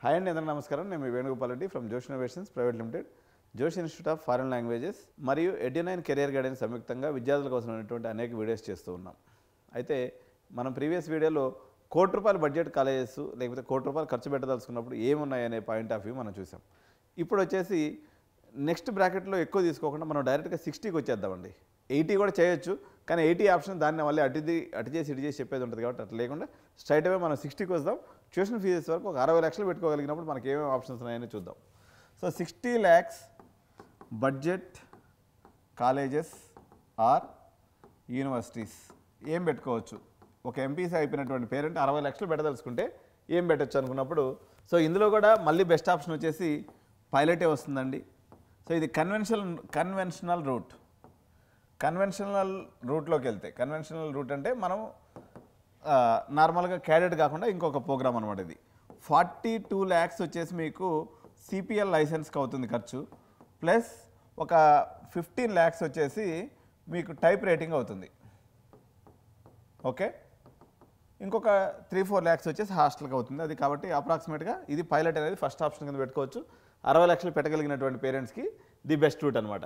Hi అండి, అందరికీ నమస్కారం. నేను మీ వేణుగోపాల్ రెడ్డి ఫ్రమ్ జోష్ ఇన్నోవేషన్స్ ప్రైవేట్ లిమిటెడ్, జోష్ ఇన్స్టిట్యూట్ ఆఫ్ ఫారెన్ లాంగ్వేజెస్ మరియు ఎడ్యునైన్ కెరియర్ గైడెన్స్ సంయుక్తంగా విద్యార్థుల కోసం ఉన్నటువంటి అనేక వీడియోస్ చేస్తూ ఉన్నాం. అయితే మనం ప్రీవియస్ వీడియోలో ₹1,00,00,000 బడ్జెట్ కాలేజెస్ లేకపోతే ₹1,00,00,000 ఖర్చు పెట్టదలుచుకున్నప్పుడు ఏమున్నాయనే పాయింట్ ఆఫ్ వ్యూ మనం చూసాం. ఇప్పుడు వచ్చేసి నెక్స్ట్ బ్రాకెట్లో ఎక్కువ తీసుకోకుండా మనం డైరెక్ట్గా 60కి వచ్చేద్దామండి. 80 కూడా చేయొచ్చు, కానీ 80 ఆప్షన్ దాన్ని మళ్ళీ అటు చేసి ఇటు చేసి చెప్పేది ఉంటుంది కాబట్టి అట్లా లేకుండా స్ట్రైట్ అవే మనం 60కి వద్దాం. ట్యూషన్ ఫీజెస్ వరకు ఒక 60 లక్షలు పెట్టుకోగలిగినప్పుడు మనకి ఏమేమి ఆప్షన్స్ ఉన్నాయని చూద్దాం. So 60 lakhs budget colleges or universities ఏం పెట్టుకోవచ్చు? ఒక ఎంపీసీ అయిపోయినటువంటి పేరెంట్ 60 లక్షలు పెట్టదలుచుకుంటే ఏం పెట్టచ్చు అనుకున్నప్పుడు, సో ఇందులో కూడా మళ్ళీ బెస్ట్ ఆప్షన్ వచ్చేసి పైలటే వస్తుందండి. సో ఇది కన్వెన్షనల్ రూట్లోకి వెళ్తే, కన్వెన్షనల్ రూట్ అంటే మనం నార్మల్గా క్యాడెట్ కాకుండా ఇంకొక ప్రోగ్రామ్ అనమాట. ఇది 42 lakhs వచ్చేసి మీకు సిపిఎల్ లైసెన్స్కి అవుతుంది ఖర్చు, ప్లస్ ఒక 15 lakhs వచ్చేసి మీకు టైప్ రైటింగ్ అవుతుంది. ఓకే, ఇంకొక 3-4 lakhs వచ్చేసి హాస్టల్కి అవుతుంది. అది కాబట్టి అప్రాక్సిమేట్గా ఇది పైలట్ అనేది ఫస్ట్ ఆప్షన్ కింద పెట్టుకోవచ్చు. 60 లక్షలు పెట్టగలిగినటువంటి పేరెంట్స్కి ది బెస్ట్ రూట్ అనమాట.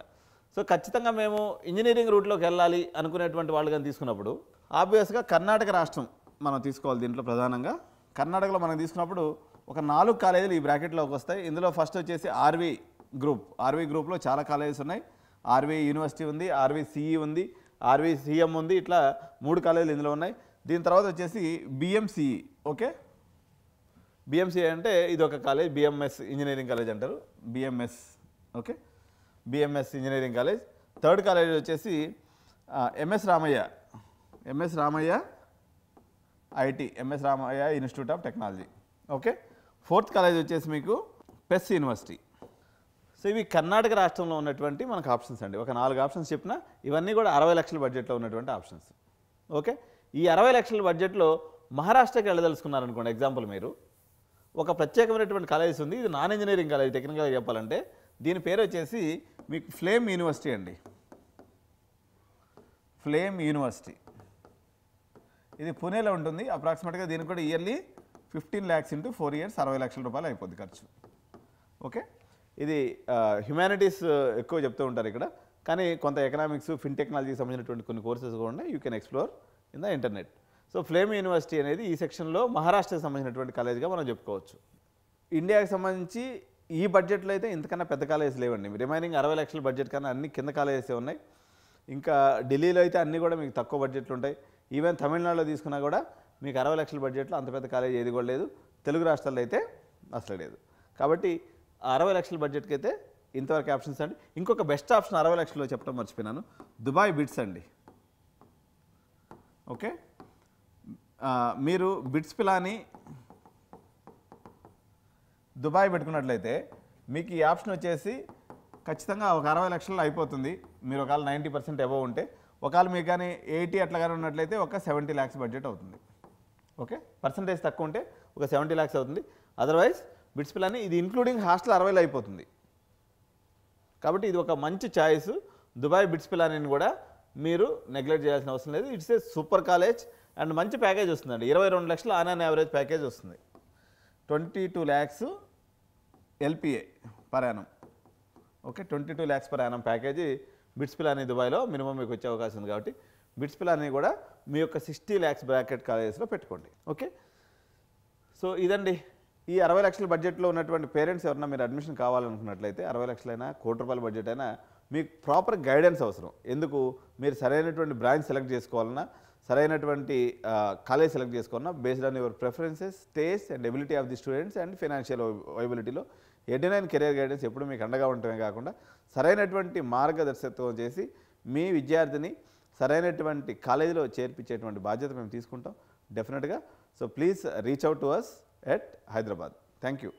సో ఖచ్చితంగా మేము ఇంజనీరింగ్ రూట్లోకి వెళ్ళాలి అనుకునేటువంటి వాళ్ళు కానీ తీసుకున్నప్పుడు ఆబ్వియస్గా కర్ణాటక రాష్ట్రం మనం తీసుకోవాలి. దీంట్లో ప్రధానంగా కర్ణాటకలో మనం తీసుకున్నప్పుడు ఒక 4 కాలేజీలు ఈ బ్రాకెట్లోకి వస్తాయి. ఇందులో ఫస్ట్ వచ్చేసి ఆర్వి గ్రూప్లో చాలా కాలేజెస్ ఉన్నాయి. ఆర్వి యూనివర్సిటీ ఉంది, ఆర్వి సిఈ ఉంది, ఆర్వి సిఎం ఉంది, ఇట్లా 3 కాలేజీలు ఇందులో ఉన్నాయి. దీని తర్వాత వచ్చేసి బిఎంసిఈ. ఓకే, బిఎంసిఈ అంటే ఇది ఒక కాలేజ్, బిఎంఎస్ ఇంజనీరింగ్ కాలేజ్ అంటారు, BMS. Okay, BMS engineering college. Third college వచ్చేసి MS Ramaiah IT, MS Ramaiah institute of technology. Okay, fourth college వచ్చేసి మీకు పెస్ యూనివర్సిటీ. సో ఇవి కర్ణాటక రాష్ట్రంలో ఉన్నటువంటి మనకు ఆప్షన్స్ అండి. ఒక 4 ఆప్షన్స్ చెప్పిన ఇవన్నీ కూడా 60 లక్షల బడ్జెట్లో ఉన్నటువంటి ఆప్షన్స్. ఓకే, ఈ 60 లక్షల బడ్జెట్లో మహారాష్ట్రకి వెళ్ళదలుచుకున్నారనుకోండి. ఎగ్జాంపుల్, మీరు ఒక ప్రత్యేకమైనటువంటి కాలేజెస్ ఉంది, ఇది నాన్ ఇంజనీరింగ్ కాలేజ్. టెక్నికల్గా చెప్పాలంటే దీని పేరు వచ్చేసి మీకు ఫ్లేమ్ యూనివర్సిటీ అండి. ఫ్లేమ్ యూనివర్సిటీ ఇది పూణేలో ఉంటుంది. అప్రాక్సిమేట్గా దీనికి కూడా ఇయర్లీ 15 lakhs into 4 years 60 లక్షల రూపాయలు అయిపోద్ది ఖర్చు. ఓకే, ఇది హ్యుమానిటీస్ ఎక్కువ చెప్తూ ఉంటారు ఇక్కడ, కానీ కొంత ఎకనామిక్స్, ఫిన్ టెక్నాలజీకి సంబంధించినటువంటి కొన్ని కోర్సెస్ కూడా ఉన్నాయి. You can explore in the internet. So flame university అనేది ఈ సెక్షన్లో మహారాష్ట్రకు సంబంధించినటువంటి కాలేజ్గా మనం చెప్పుకోవచ్చు. ఇండియాకి సంబంధించి ఈ బడ్జెట్లో అయితే ఇంతకన్నా పెద్ద కాలేజెస్ లేవండి. రిమైనింగ్ 60 లక్షల బడ్జెట్ కన్నా అన్ని కింద కాలేజెస్ ఉన్నాయి. ఇంకా ఢిల్లీలో అయితే అన్నీ కూడా మీకు తక్కువ బడ్జెట్లు ఉంటాయి. ఈవెన్ తమిళనాడులో తీసుకున్నా కూడా మీకు 60 లక్షల బడ్జెట్లో అంత పెద్ద కాలేజ్ ఏది కూడా లేదు. తెలుగు రాష్ట్రాల్లో అయితే అసలు లేదు. కాబట్టి 60 లక్షల బడ్జెట్కి అయితే ఇంతవరకు ఆప్షన్స్ అండి. ఇంకొక బెస్ట్ ఆప్షన్ 60 లక్షల్లో చెప్పడం మర్చిపోయినాను, దుబాయ్ బిట్స్ అండి. ఓకే, మీరు బిట్స్ పిలాని దుబాయ్ పెట్టుకున్నట్లయితే మీకు ఈ ఆప్షన్ వచ్చేసి ఖచ్చితంగా ఒక 60 లక్షల్లో అయిపోతుంది. మీరు ఒకవేళ 90% అబవ్ ఉంటే, ఒకవేళ మీకు కానీ 80 అట్లా కానీ ఉన్నట్లయితే ఒక 70 lakhs బడ్జెట్ అవుతుంది. ఓకే, పర్సంటేజ్ తక్కువ ఉంటే ఒక 70 lakhs అవుతుంది. అదర్వైజ్ బిట్స్ పిలాని ఇది ఇంక్లూడింగ్ హాస్టల్ 60లో అయిపోతుంది. కాబట్టి ఇది ఒక మంచి ఛాయిస్. దుబాయ్ బిట్స్ పిలానిని కూడా మీరు నెగ్లెక్ట్ చేయాల్సిన అవసరం లేదు. It's a super college and మంచి ప్యాకేజ్ వస్తుందండి. 22 లక్షలు ఆన్ అండ్ యావరేజ్ ప్యాకేజ్ వస్తుంది. 22 lakhs LPA per annum. Okay, 22 lakhs per annum package bits Pilani దుబాయ్లో మినిమం మీకు వచ్చే అవకాశం ఉంది. కాబట్టి బిట్స్ పిలాని కూడా మీ యొక్క 60 lakhs బ్రాకెట్ కాలేజెస్లో పెట్టుకోండి. ఓకే, సో ఇదండి ఈ 60 లక్షల బడ్జెట్లో ఉన్నటువంటి పేరెంట్స్ ఎవరన్నా మీరు అడ్మిషన్ కావాలనుకున్నట్లయితే 60 లక్షలైనా ₹1,00,00,000 బడ్జెట్ అయినా మీకు ప్రాపర్ గైడెన్స్ అవసరం. ఎందుకు? మీరు సరైనటువంటి బ్రాంచ్ సెలెక్ట్ చేసుకోవాలన్నా, సరైనటువంటి కాలేజ్ సెలెక్ట్ చేసుకోవాలన్నా based on your preferences, taste and ability of the students and financial వైబిలిటీలో ఎడ్యునైన్ కెరియర్ గైడెన్స్ ఎప్పుడు మీకు అండగా ఉండటమే కాకుండా సరైనటువంటి మార్గదర్శకత్వం చేసి మీ విద్యార్థిని సరైనటువంటి కాలేజీలో చేర్పించేటువంటి బాధ్యత మేము తీసుకుంటాం డెఫినెట్గా. So please reach out to us at Hyderabad. Thank you.